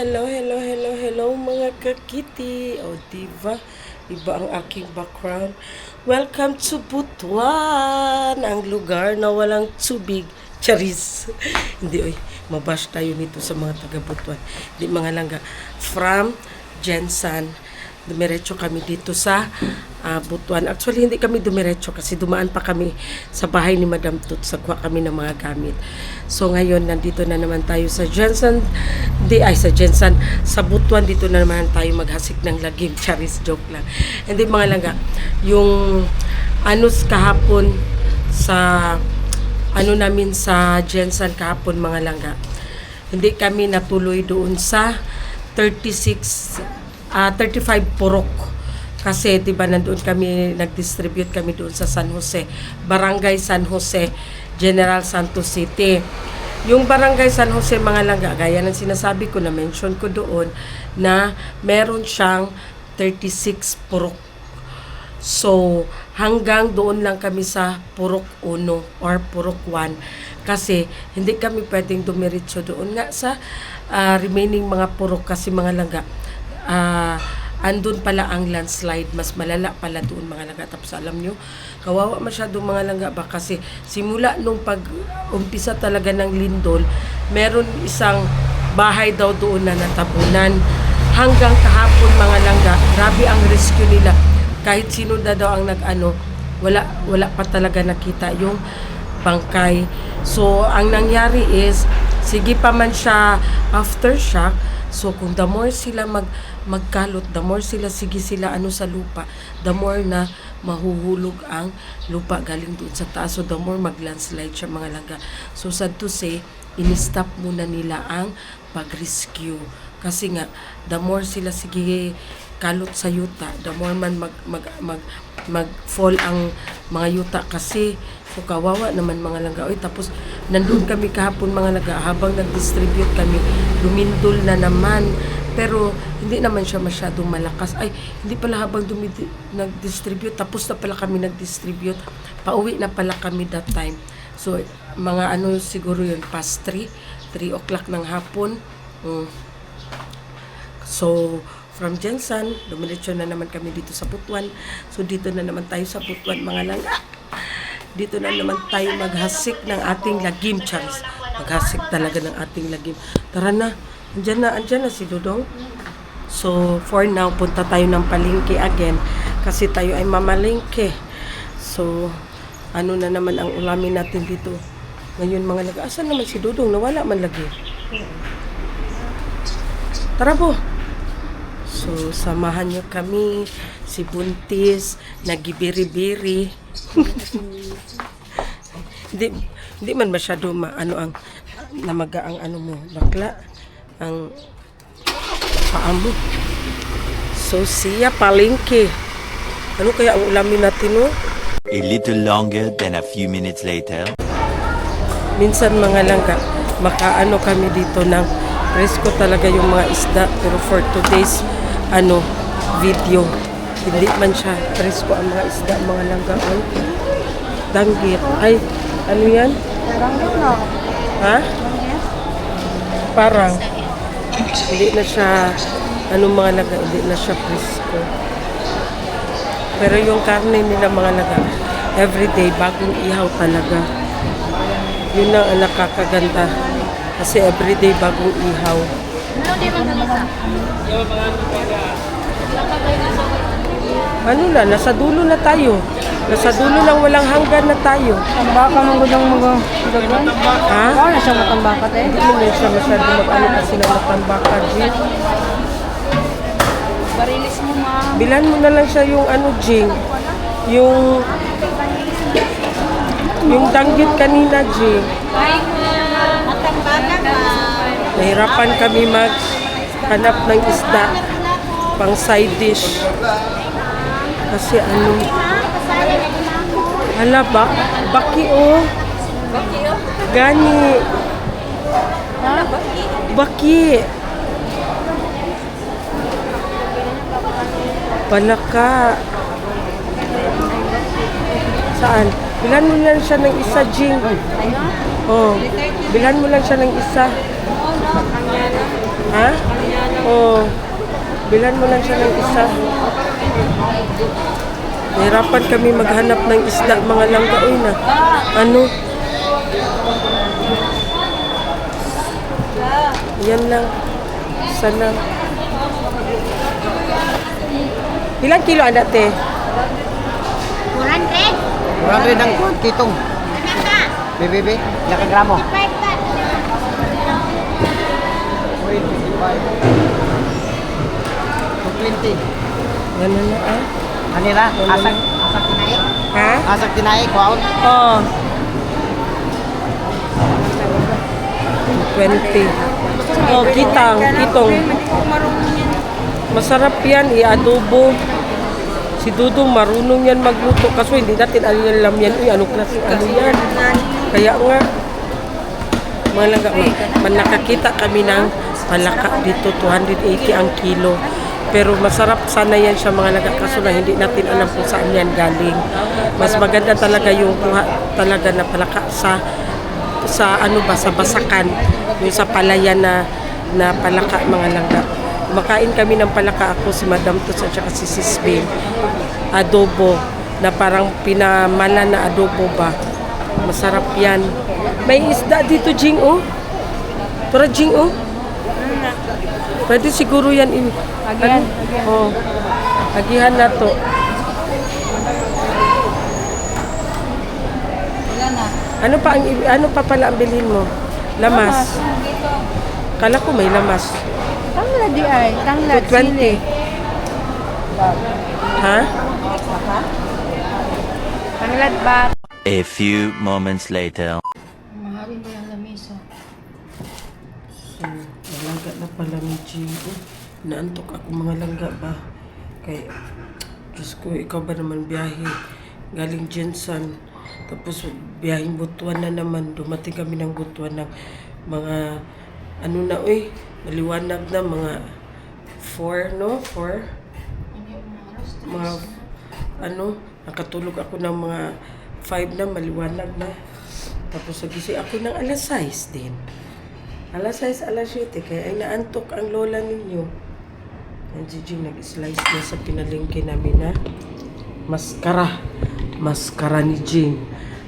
Hello mga kakiti. O, diba? Iba ang aking background. Welcome to Butuan, ang lugar na walang tubig. Charis. Hindi, oy. Mabash tayo nito sa mga taga Butuan. Di mga langga. From Jensan. Dumiretso kami dito sa Butuan. Actually, hindi kami dumiretso kasi dumaan pa kami sa bahay ni Madam Tut. Sagwa kami ng mga gamit. So, ngayon, nandito na naman tayo sa Jensan. Sa Jensan. Sa Butuan, dito na naman tayo maghasik ng lagim. Charis, joke lang. Hindi, mga langga. Yung kahapon sa namin sa Jensan kahapon, mga langga. Hindi kami natuloy doon sa 35 purok. Kasi, diba, nandoon kami, nag-distribute kami doon sa San Jose. Barangay San Jose, General Santos City. Yung Barangay San Jose, mga langga, gaya ng sinasabi ko, na-mention ko doon, na meron siyang 36 purok. So, hanggang doon lang kami sa Purok 1 or Purok 1. Kasi, hindi kami pwedeng dumiretso doon nga sa remaining mga purok kasi, mga langga. Andun pala ang landslide, mas malala pala doon, mga langga. Tapos alam nyo, kawawa masyadong mga langga ba, kasi simula nung pag-umpisa talaga ng lindol, meron isang bahay daw doon na natabunan. Hanggang kahapon, mga langga, grabe ang rescue nila. Kahit sino na daw ang wala pa talaga nakita yung bangkay. So, ang nangyari is, sige pa man siya aftershock. So, kung the more sila magkalot, the more sila sa lupa, the more na mahuhulog ang lupa galing doon sa taas. So, the more mag-landslide siya, mga langga. So, sad to say, in-stop muna nila ang pag-rescue. Kasi nga, the more sila kalot sa yuta, the more man mag-fall ang mga yuta kasi. So, kawawa naman, mga langga. Tapos, nandun kami kahapon, mga langga, habang nag-distribute kami, lumindol na naman. Pero, hindi naman siya masyadong malakas. Hindi pala habang nag-distribute, tapos na pala kami nag-distribute. Pauwi na pala kami that time. So, mga siguro yun, past 3 o'clock ng hapon. So, from Jensan, dumiretso na naman kami dito sa Butuan. So, dito na naman tayo sa Butuan, mga langga. Dito na naman tayo maghasik ng ating lagim, Charles. Maghasik talaga ng ating lagim. Tara na. Andyan na si Dudong. So, for now, punta tayo ng palengke again. Kasi tayo ay mamalengke. So, na naman ang ulamin natin dito. Ngayon, mga langga. Asan naman si Dudong? Nawala man lagi. Tara po. So, samahan nyo kami. Si Buntis, nagibiri-biri. Hindi man masyado ang namaga ang mo, bakla, ang paa mo. So, siya palengke. Ano kaya ang ulamin natin, no? A little longer than a few minutes later. Minsan, mga langga, kami dito ng presko talaga yung mga isda. Pero for today's video, hindi man siya presko ang mga isda, mga langga. Danggit. Ano yan? Danggit na. Ha? Parang hindi na siya mga langga, hindi na siya presko. Pero yung karne nila, mga langga, everyday bagong ihaw talaga. Yun ang nakakaganda. Kasi everyday bagong ihaw. Nasa dulo na tayo. Nasa dulo lang, walang hanggan na tayo. Tambaka mong gudang mga dagan? Ha? Na siya matambaka tayo? Hindi mo siya masyado kasi na matambaka, G. Barilis mo, ma. Bilan mo na lang siya yung Jing. Yung danggit kanina, G. Matambaka ba? Nahirapan kami maghanap ng isda pang side dish. Kasi hala, baki o. Gani. Baki. Palaka. Saan? Bilan mo lang siya ng isa, Jing. Oh, bilhan mo lang siya ng isa. Ha? Oh, bilan mo lang siya ng isa. Nahirapan kami maghanap ng isda, mga langga. Uy na, ano? Yan lang. Sana. Ilang kilo ada te? 400 ang kitong. Bebe, ilang gramo? 220. Yan na ah. Kanila, asak tinai. Ha? Asak tinai, kuwaon. Oh. 20. Oh, kitong. Masarap yan, i-adobo. Si Dudong marunong yan magluto. Kaso hindi natin alam yan. Uy, ano klaseng ano yan? Kaya nga, mga langga, nakakita kami ng palaka dito, 280 ang kilo. Pero masarap sana yan siya mga langga. Kaso na hindi natin alam kung saan yan galing. Mas maganda talaga yung kuha talaga na palaka sa ano ba, sa basakan. Yung sa palayan na palaka mga langga. Makain kami ng palaka, ako, si Madam Tos at saka si Sis Bing. Adobo na parang pinamala na adobo ba. Masarap yan. May isda dito, Jing, oh. Tara, Jing, oh. Pwede siguro yan. Agihan. Oh. Agihan na to. Ano pa pala ang bilhin mo? Lamas. Kala ko may lamas. Tanglad di ay. Tanglad. 20. Ha? Tanglad ba? A few moments later. Mahalin ba yung lamisa? Langga na pala ni Jing. Naantok ako mga langga ba? Kay, Diyos ko, ikaw ba naman biyahe? Galing Jensen. Tapos biyaheng Butuan na naman. Dumating kami ng Butuan ng mga, ano na, maliwanag na mga 4, no? 4? Mga, nakatulog ako ng mga 5 na, maliwanag na. Tapos nagising ako ng alas 6 din. Alas 6, alas 7, kaya ay naantok ang lola ninyo. Ang Jing nag-slice na sa pinalingki namin na maskara. Maskara ni Jing.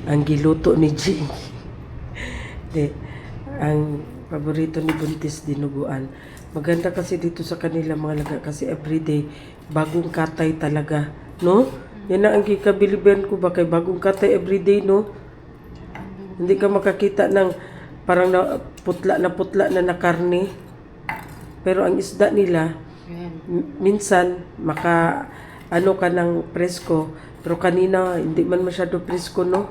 Ang giluto ni Jing. Ang paborito ni Buntis, dinuguan. Maganda kasi dito sa kanila mga laga kasi everyday bagong katay talaga, no? Yan na ang kikabiliban ko ba kay bagong katay everyday, no? Hindi ka makakita ng parang putla na karne. Pero ang isda nila minsan ano ka ng presko, pero kanina hindi man masyado presko, no?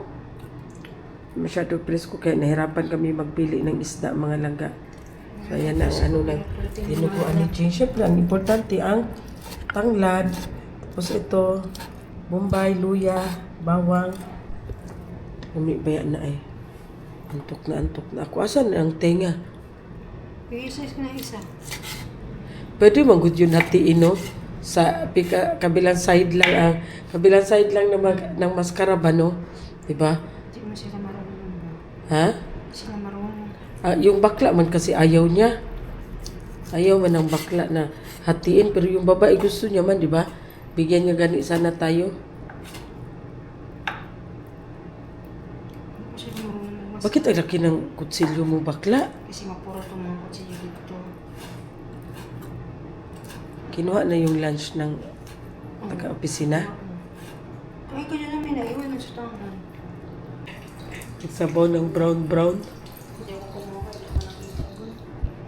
Masyado presko kaya nahirapan kami magpili ng isda mga langga. So ayan na dinuguan ni Jing. Siyempre ang importante ang tanglad. Tapos ito, bombay, luya, bawang. Bayan na ay. Antok na ako. Asan ang tenga? I-size ko na isa. Pwede manggod yun hatiin, no? Sa kabilang side lang ng maskara ba, no? Diba? Hindi mo sila marunong ba? Ha? Sila marunong. Yung bakla man kasi ayaw niya. Ayaw man ng bakla na hatiin. Pero yung babae gusto niya man, di ba? Bigyan niya gani sana tayo. Sila marunong. Bakit ang laki ng kutsilyo mo, bakla? Kasi mapuro itong mga kutsilyo dito. Kinuha na yung lunch ng taga-opisina. Ay, kaya namin naiwan na sa tangan. Sabaw ng brown. Hindi ako kumuha.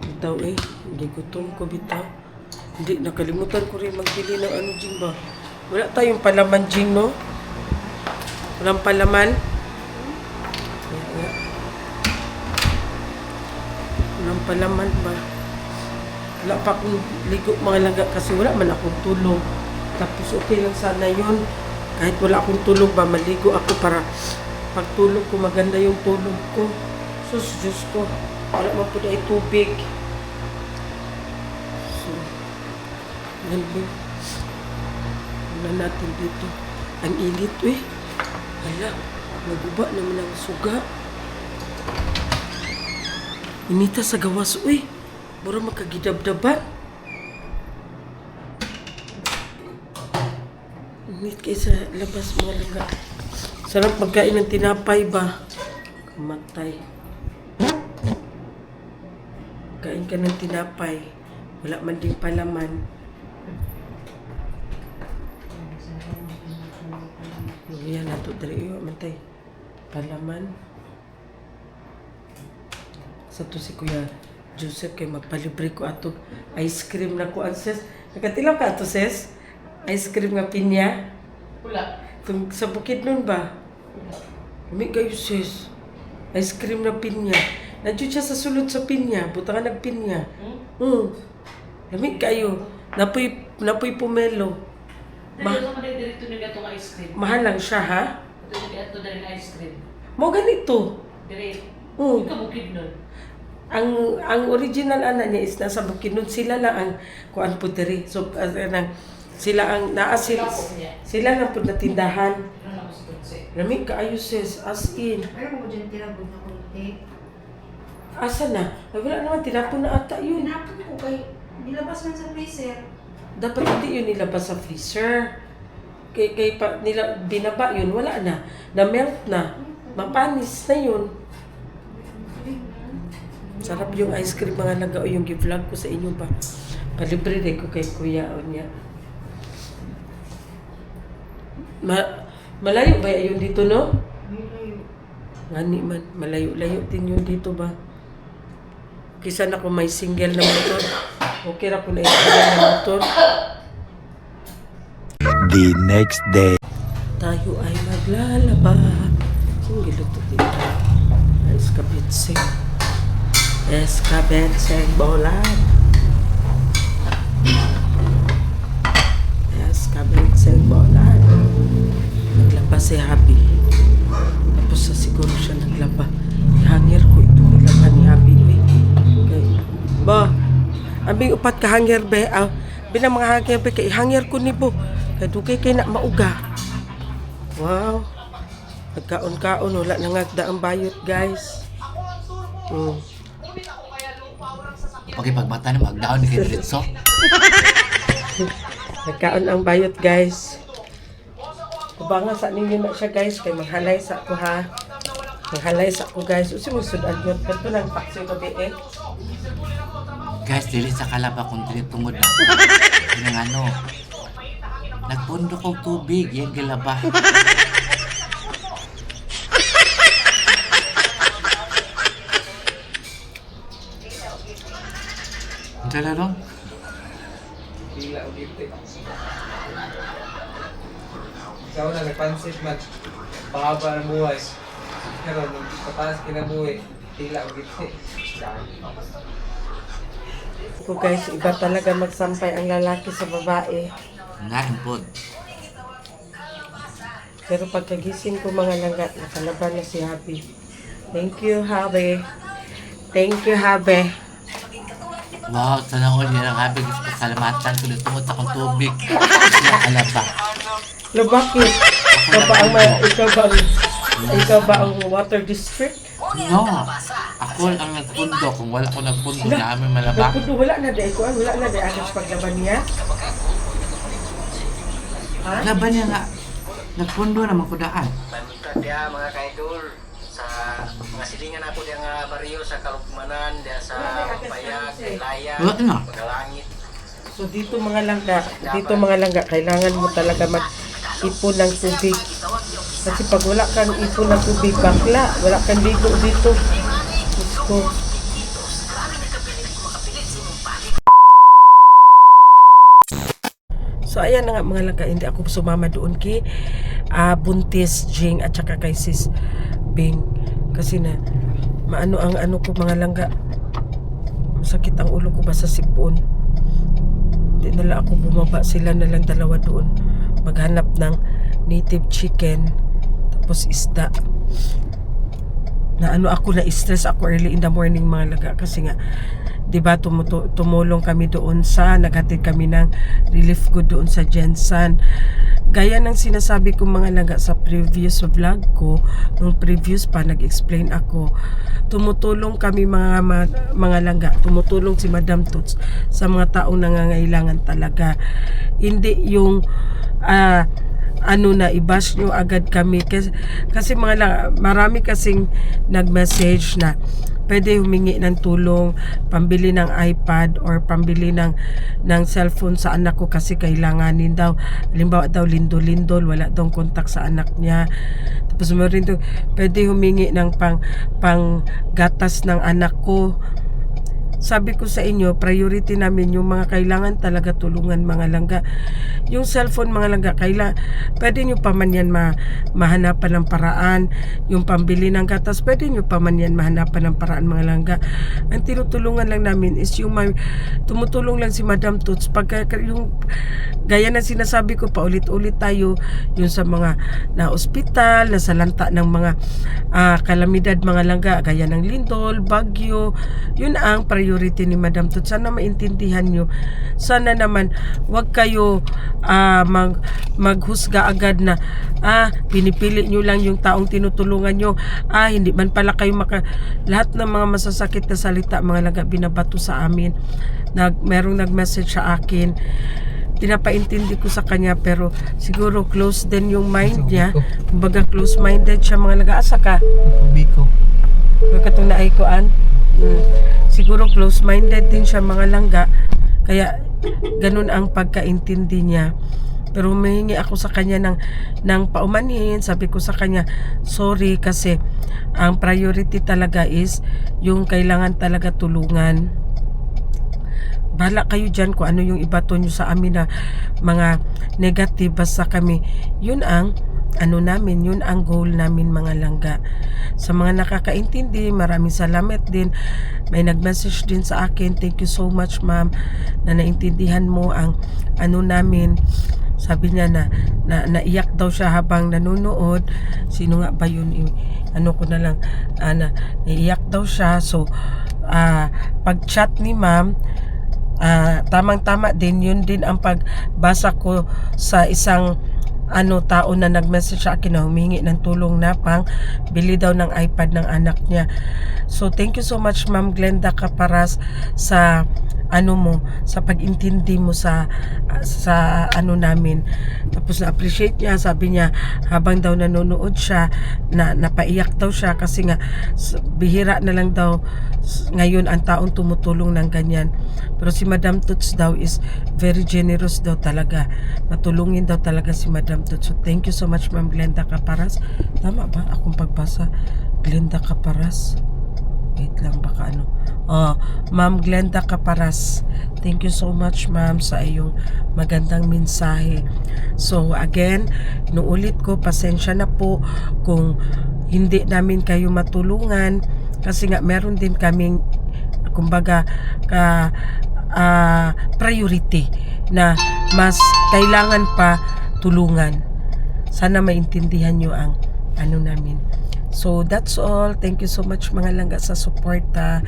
Bitaw hindi gutom ko bitaw. Hindi, nakalimutan ko rin magbili ng Jing ba? Wala tayong palaman, Jing, no? Walang palaman? Walang palaman ba? Wala pa akong ligo mga langga kasi wala man akong tulog. Tapos okay lang sana yun. Kahit wala akong tulog ba, maligo ako para pagtulog ko, maganda yung tulog ko. Sus, Diyos ko. Wala man po na tubig. So, ganun. Wala natin dito. Ang init, Hala, naguba naman ang suga. Inita sa gawas, Mura makagidabdaban. Init kayo sa labas mga langga. Sarap magkain ng tinapay ba? Kamatay. Kain ka ng tinapay. Wala man din palaman. Yan na to dali yo mantay. Palaman. Sa to si Kuya Joseph kay magpalibre ko ato ice cream na ko ang sis. Nakatilaw ka ato sis? Ice cream nga pinya. Wala. Sa bukid nun ba? May kayo sis. Ice cream na pinya. Nandiyo siya sa sulod sa pinya. Buta nga nagpinya. Lamig kayo. Napoy pomelo. Dito naman ay dirito nila itong ice cream. Mahal lang siya ha? Ito na rin ice cream. Mo ganito. Dirito. Mm. Ikaw bukid nun. Ang original ana niya is nasa Bukidnon. Sila lang ang kuan po diri. So sila ang sila lang po na tindahan. Ano ako sa tutsi? Lamig kaayo sis. As in. Ano mo dyan tirabog na konti? Asa na? Ay, wala naman. Tinapon na ata yun. Pinapon ko kay nilabas man sa freezer. Dapat hindi yun nilabas sa freezer. Kay pa, nila binaba yun, wala na. Na-melt na. Mapanis na yun. Sarap yung ice cream mga laga o yung gi-vlog ko sa inyo ba. Palibre rin ko kay Kuya o niya. Malayo ba yun dito, no? Ngani man, malayo-layo din yun dito ba? Kisa na kung may single na motor. Okay ra kung na-single na motor. The next day. Tayo ay maglalaba. Ang giluto dito. Escabetseng. Escabetseng bolan. Escabetseng bolan. Naglaba si Habi. Tapos sa siguro siya naglaba. Hanger ko ito nilaba ni Habi. Okay. Ba, abing upat ka hanger be. Binang mga hanger be kay hanger ko ni bo. Kaya dugay kay na mauga. Wow. Nagkaon-kaon, wala nangagda ang bayot, guys. Okay, pagbata na magdaon ni Kidritso. Nagkaon ang bayot, guys. Kubanga sa ninyo na siya, guys. Kaya maghalay sa ako, ha. Maghalay sa ako, guys. Usimusod ang yun. Ito lang paksiw gabi, eh. Guys, dili sa kalaba kung tinitungod na. Yung ano, nagpundo kong tubig, yung gilaba. Ang talalong? Ikaw na, nagpansit man. Pahaba ng buhay. Pero nung pataas kinabuhi, tila o gipsi. Ako, guys, iba talaga magsampay ang lalaki sa babae. Nga, impod. Pero pagkagising ko mga langga, nakalaban na si Habi. Thank you, Habi. Thank you, Habi. Wow, sana all yan ang habig. Pasalamatan ko dito tungod akong tubig. Yung kalaba. No, bakit? Ikaw ba ang water district? No, ako ang nagpundo. Kung wala ko nagpundo, namin malaba. Nagpundo, wala na dahil ko. Wala na dahil agad sa paglaban niya. Ha? Laban niya nga. Nagpundo naman ko daan. Bantad dia mga kaidol sa mga silingan ako dia nga baryo sa Kalukmanan, dia sa Payag, Laya, Wala na. Pagalangit. So dito mga langga, kailangan mo talaga mag-ipon ng tubig. Kasi pag wala kang ipon ng tubig, bakla, wala kang ligo dito. Gusto. So ayan na nga mga langga, hindi ako sumama doon kay Buntis Jing at saka kay Sis Bing. Kasi na, maano ang ano ko mga langga, masakit ang ulo ko ba sa sipon. Hindi nala ako bumaba, sila na lang dalawa doon maghanap ng native chicken tapos isda. Na ano ako, na stress ako early in the morning mga laga kasi nga 'di ba tumulong kami doon sa naghatid kami ng relief good doon sa Jensen. Gaya ng sinasabi ko mga laga sa previous vlog ko, nung previous pa nag-explain ako, tumutulong kami mga langga, tumutulong si Madam Toots sa mga taong nangangailangan talaga. Hindi yung ano na i-bash nyo agad kami kasi marami kasing nag-message na pwede humingi ng tulong, pambili ng iPad or pambili ng cellphone sa anak ko kasi kailanganin daw. Halimbawa daw lindol-lindol, wala daw kontak sa anak niya. Tapos meron daw pwede humingi ng pang gatas ng anak ko. Sabi ko sa inyo, priority namin yung mga kailangan talaga tulungan, mga langga. Yung cellphone, mga langga, pwede nyo pa man yan mahanapan ng paraan. Yung pambili ng gatas, pwede nyo pa man yan mahanapan ng paraan, mga langga. Ang tinutulungan lang namin is yung tumutulong lang si Madam Toots. Pagka yung gaya na sinasabi ko, paulit-ulit tayo, yung sa mga na ospital, na salanta ng mga kalamidad, mga langga, gaya ng lindol, bagyo, yun ang priority ni Madam Toots. Sana maintindihan nyo. Sana naman wag kayo maghusga agad na pinipili nyo lang yung taong tinutulungan nyo. Hindi man pala kayo lahat ng mga masasakit na salita, mga laga, binabato sa amin. Merong nag-message sa akin, pinapaintindi ko sa kanya, pero siguro close din yung mind niya. Kumbaga close-minded siya, mga laga. Asa ka? Biko. Katong naaykoan. Siguro close-minded din siya, mga langga, kaya ganun ang pagkaintindi niya. Pero humingi ako sa kanya ng paumanhin. Sabi ko sa kanya, sorry, kasi ang priority talaga is yung kailangan talaga tulungan. Bahala kayo dyan kung ano yung ibato nyo sa amin na mga negative, basta kami yun ang namin, yun ang goal namin, mga langga. Sa mga nakakaintindi, maraming salamat din. May nag-message din sa akin, thank you so much ma'am, na naintindihan mo ang namin. Sabi niya na naiyak daw siya habang nanonood. Sino nga ba yun? Ko na lang, naiyak daw siya. So pag chat ni ma'am, tamang-tama din, yun din ang pagbasa ko sa isang tao na nag-message sa akin na humingi ng tulong na pang bili daw ng iPad ng anak niya. So thank you so much Ma'am Glenda Caparas sa sa pag-intindi mo sa namin. Tapos na-appreciate niya, sabi niya habang daw nanonood siya, napaiyak daw siya kasi nga bihira na lang daw ngayon ang taong tumutulong ng ganyan. Pero si Madam Toots daw is very generous daw talaga. Matulungin daw talaga si Madam Toots. So thank you so much Ma'am Glenda Caparas. Tama ba akong pagbasa? Glenda Caparas. Wait lang, baka Ma'am Glenda Caparas, thank you so much ma'am sa iyong magandang mensahe. So again, nuulit ko, pasensya na po kung hindi namin kayo matulungan kasi nga meron din kaming kumbaga priority na mas kailangan pa tulungan. Sana maintindihan nyo ang namin. So that's all. Thank you so much mga langga sa suporta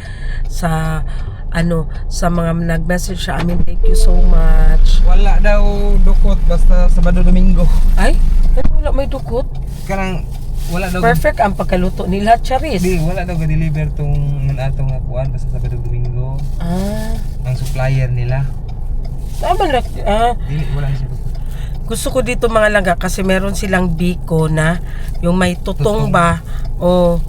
sa mga nag-message sa amin. Thank you so much. Wala daw dukot basta Sabado Domingo. Ay, wala may dukot. Kanang wala daw. Perfect ang pagkaluto nila, Charis. Di, wala daw ga-deliver tong atong kuan basta Sabado Domingo. Ang supplier nila. Tama lang. Dili, wala siya dukot. Gusto ko dito mga langga kasi meron silang biko na yung may tutong ba o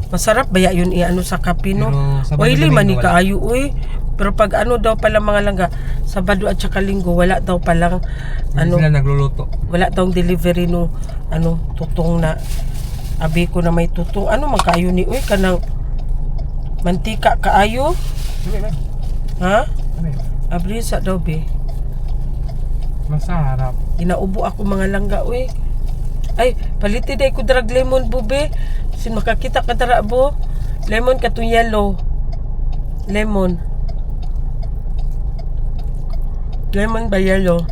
masarap ba yun sa kape, no? Oily man ni kaayo, uy. Pero pag daw pala mga langga, Sabado at saka Linggo, wala daw palang sila nagluluto. Wala daw delivery no tutong na biko na may tutong. Man kaayo ni uy kanang mantika kaayo? Ha? Abrisa daw be. Masarap. Inaubo ako mga langga, uy. Ay, paliti day ko drag lemon bube. Sin makakita ka dara bo. Lemon katong yellow. Lemon ba yellow?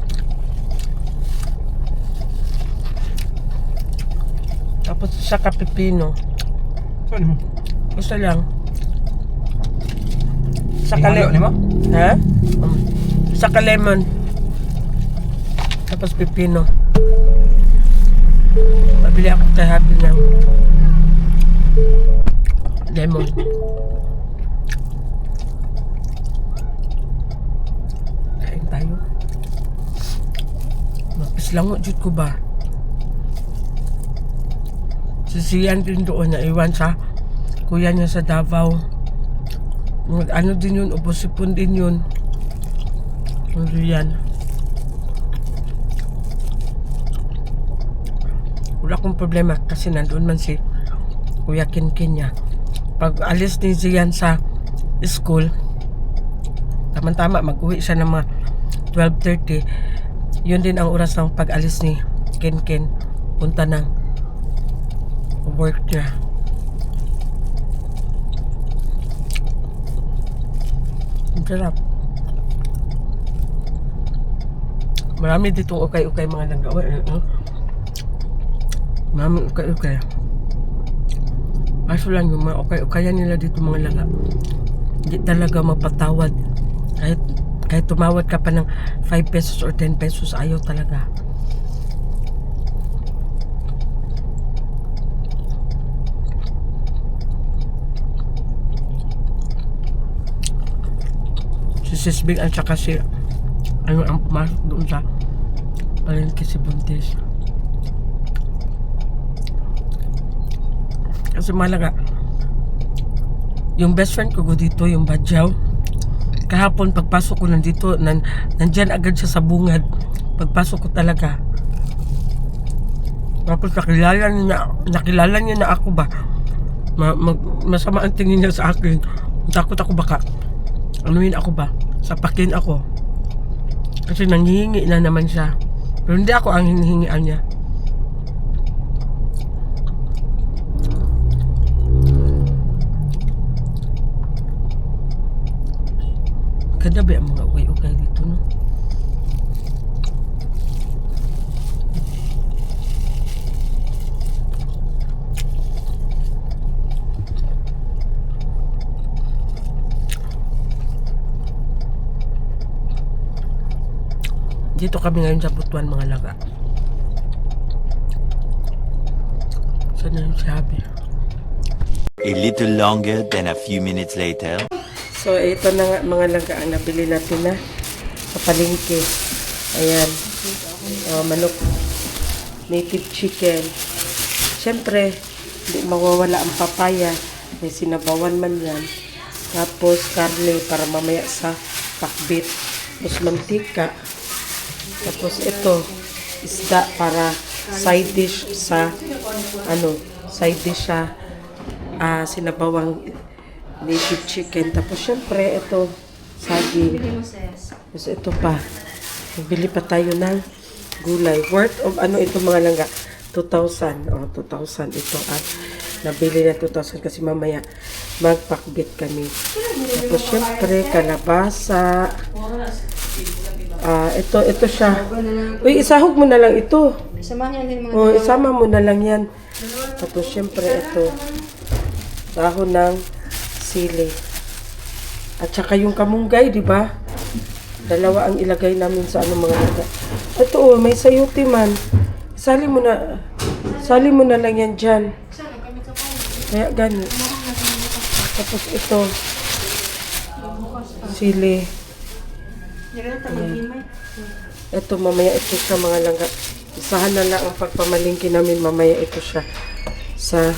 Tapos sa pipino. Ano mo? Gusto lang. Sa Ihalo ni mo? Ha? Sa lemon. Tapos pipino. Pabili ako kay Happy ng lemon. Kain tayo. Mapis lang jud ko ba? Si Sian din doon na iwan sa kuya niya sa Davao. Ano din yun, ubos-sipon din yun. Ano yan? Wala akong problema kasi nandoon man si Kuya Kinkin niya. Pag alis ni Zian sa school, tama-tama mag-uwi siya ng mga 12:30. Yun din ang oras ng pag-alis ni Kinkin. Punta ng work niya. Ang sarap. Marami ditong ukay-ukay mga langgawa. Marami ukay-ukay. Kaso lang yung mga ukay-ukayan nila dito mga laga. Hindi talaga mapatawad. Kahit tumawad ka pa ng 5 pesos or 10 pesos, ayaw talaga. Si Sisbing at saka si ano ang pumasok doon sa palengke si Buntis. Kasi malaga, yung best friend ko dito, yung Badyaw, kahapon pagpasok ko nandito, nandyan agad siya sa bungad. Pagpasok ko talaga. Tapos nakilala niya na ako ba? Masama ang tingin niya sa akin. Takot ako baka anuin ako ba? Sapakin ako. Kasi nanghihingi na naman siya. Pero hindi ako ang hinihingian niya. Ganda ba ang mga ukay-ukay dito, no? Dito kami ngayon sa Butuan, mga laga. Saan na yung sabi? A little longer than a few minutes later. So, ito na nga mga laga ang nabili natin na sa palengke. Ayan. Manok. Native chicken. Siyempre, hindi mawawala ang papaya. May sinabawan man yan. Tapos, karne para mamaya sa pakbit. Tapos, mantika. Tapos, ito, isda para side dish sa, side dish sa sinabawang native chicken. Tapos, syempre, ito, saging. Tapos, ito pa. Bili pa tayo ng gulay. Worth of, ito mga langga? 2,000. 2,000 ito. At nabili na 2,000 kasi mamaya magpakbit kami. Tapos, syempre, kalabasa. Ito siya. Uy, isahog mo na lang ito. Isama mo na lang yan. Tapos, syempre, ito. Dahon ng sili. At saka yung kamunggay, di ba? Dalawa ang ilagay namin sa mga laga. Ito, may sayuti man. Sali mo na lang yan dyan. Kaya gani. Tapos ito. Sili. Ito, mamaya ito siya mga langga. Isahan na lang ang pagpamalingki namin. Mamaya ito siya sa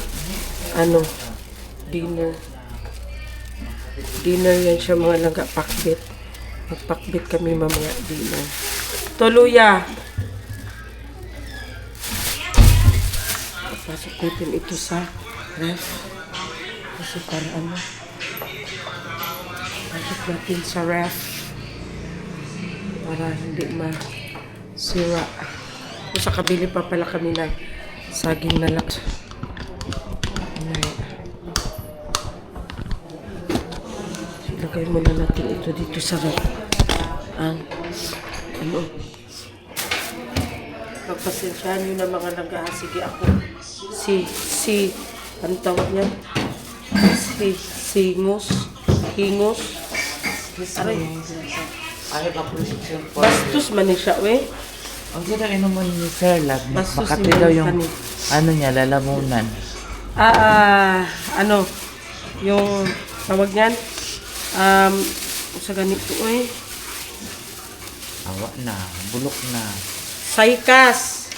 dinner. Dinner yan siya mga langga, pakbit. Magpakbit kami mamaya dinner. Toluya. Pasok natin ito sa ref. Kasi para pasok natin sa ref. Para hindi masira. Sa kabili pa pala kami ng saging na laks. Ilagay muna natin ito dito sa ref. Pagpasensyahan nyo na mga langga. Sige ako. Ano tawag niya? Hingos. Aray. Ay, pa-prescription po. Bastos man ni siya, we. Ang sila inuman ni Sir Lab. Bastos Makati ni daw Manny yung, Kani. niya, lalamunan. Yung tawag niyan, sa ganito, Awa na, bulok na. Saykas.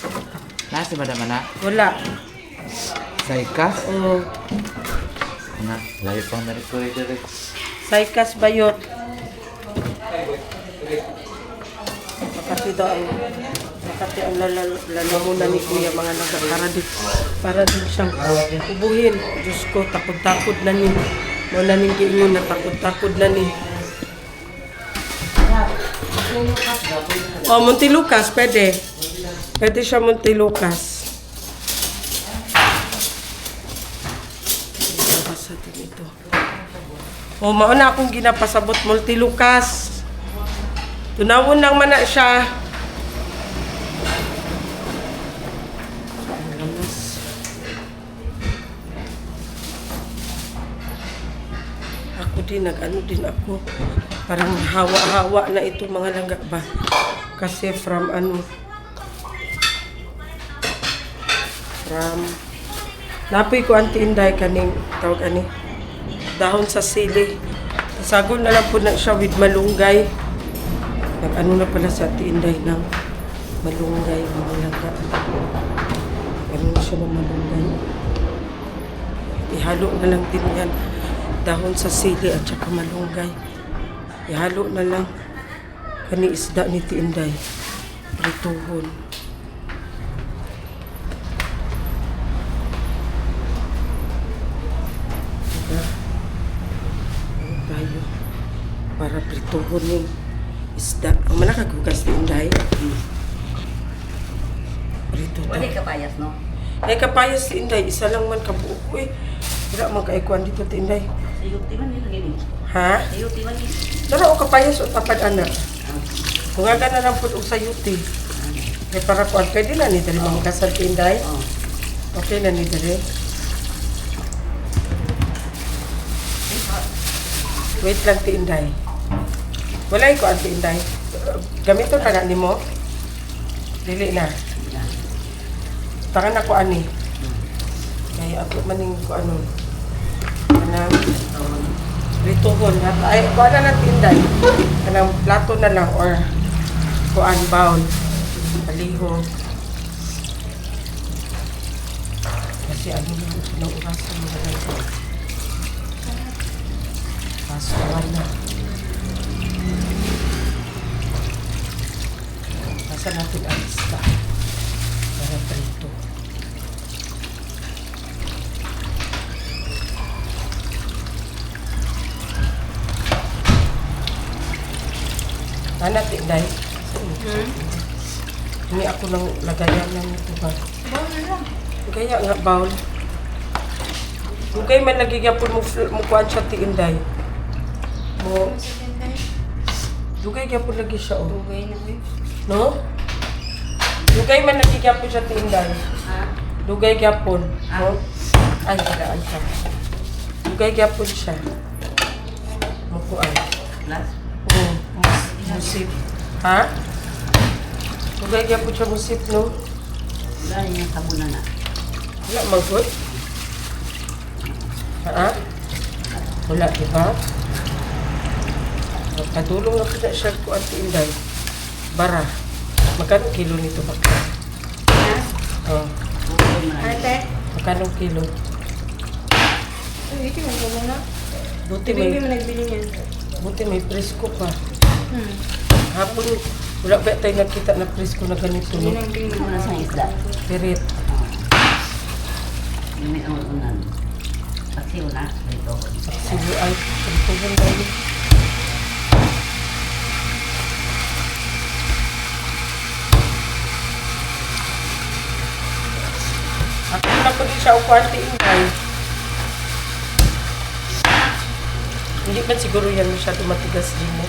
Nasi ba naman na? Wala. Saikas? Oh, Na, layo pang na-record direct. Saikas bayot. Makati daw ang lalamunan ni Kuya mga naga para din siyang ubuhin. Diyos ko, takot-takot na ni. Wala ning giingon na takot-takot na ni. Oh, Muntinlucas, pwede. Pwede siya Muntinlucas. Basa din ito. Oh, mauna akong ginapasabot Muntinlucas. Tunawon lang man na siya. Ako din, nag-ano din ako. Parang hawa-hawa na ito mga langga ba. Kasi from napoy ko ang tinday kaning tawag ani dahon sa sili. Sagol na lang po na siya with malunggay. Nag-ano na pala sa tinday ng malunggay mga langga. Ano na siya ng malunggay. Ihalo na lang din yan. Dahon sa sili at saka malunggay. Ihalo na lang. Kani isda ni Tinday. Prituhon. Diba? Ano tayo? Para prituhon yung isda. Ang manakagugas Tinday. Prito Wala tayo. kapayas, no? Ay kapayas Tinday. Isa lang man kabuo. Uy, wala man kaikuan dito Tinday. Sayuti man nila gini. Ha? Sayuti man nila. Pero o kapayas o tapad anak. Kung nga na lang po o sayuti. Kaya para po, pwede na ni dali mamukasal Tinday. Oh. Okay na ni dali. Wait lang Tinday. Wala ko ang Tinday. Gamito na nga ni mo. Dili na. Tangan ako ani. Kaya ako maning ko ano. Anang rituhon. Ay, kuha na ng Tinday. Anang plato na lang or kuan bowl. Paliho. Kasi ano na, nauurasan mo na lang ito. Pasuan na. Nasa natin ang isda. Para prito. Anak, Tinday. Ini ako nang lagayan lang ito ba? Kaya nga bowl. Kung kayo man nagigapon mo kuhan siya Tinday. Mo. Dugay gyapon lagi siya oh. Dugay na eh. No? Dugay man nagigapon siya Tinday. Ha? Dugay gyapon. No? Ay, kailangan siya. Dugay gyapon siya. Mo kuhan. Plus, Musip. Ha? Dugay gyapon siya musip no? wala yung kabunan na. Wala magod. Ha? Wala, diba? Magkadulong na kita siya ko ang Tinday. Bara. Magkano kilo nito ba? Ha? Oh. Ate? Magkano kilo? Ay, ito mo na. Buti Hindi mo may, nagbili niyan. buti may presko pa. Hmm. Hapon, wala ba tayo nakita na presko na ganito, Hindi no? nang tingin Wala sa isda. Pirit. Yung may unan. Paksi una, dito. Sige, ay, pagtugon tayo. Ako na po din siya upuan Tinday. Hindi man siguro yan masyado matigas din mo.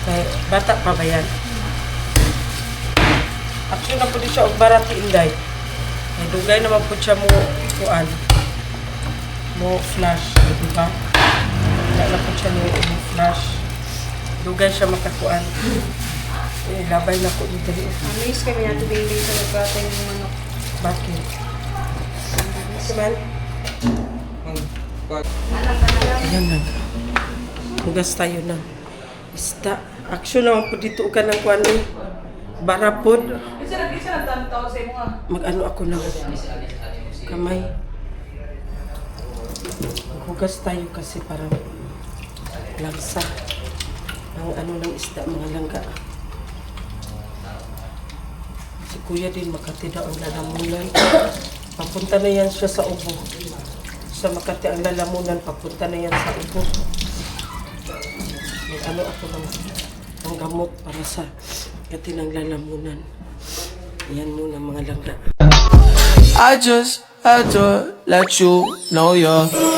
Kaya bata pa ba yan? Actually na po din siya ugbara Tinday. Kaya dugay naman po siya mo upuan. Mo flash, di ba? Wala na po siya mo flash. Dugay siya makakuan. Eh, labay na po dito. Amis kami natin bili sa nagkatay ng manok. Bakit? Kuman? Pag Ayan na. Hugas tayo na. Isda. Action naman po dito ka ng kuan eh. Barapod. Isa lang tanong tawag sa imo nga. Mag-ano ako ng kamay. Hugas tayo kasi parang langsa. Ang ano ng isda, mga langga. Si Kuya din Makati daw ang lalamunan. Papunta na yan siya sa ubo. Sa Makati ang lalamunan, papunta na yan sa ubo. May ano ako ng gamot para sa Makati ng lalamunan. Yan muna mga langga. I just had to let you know you're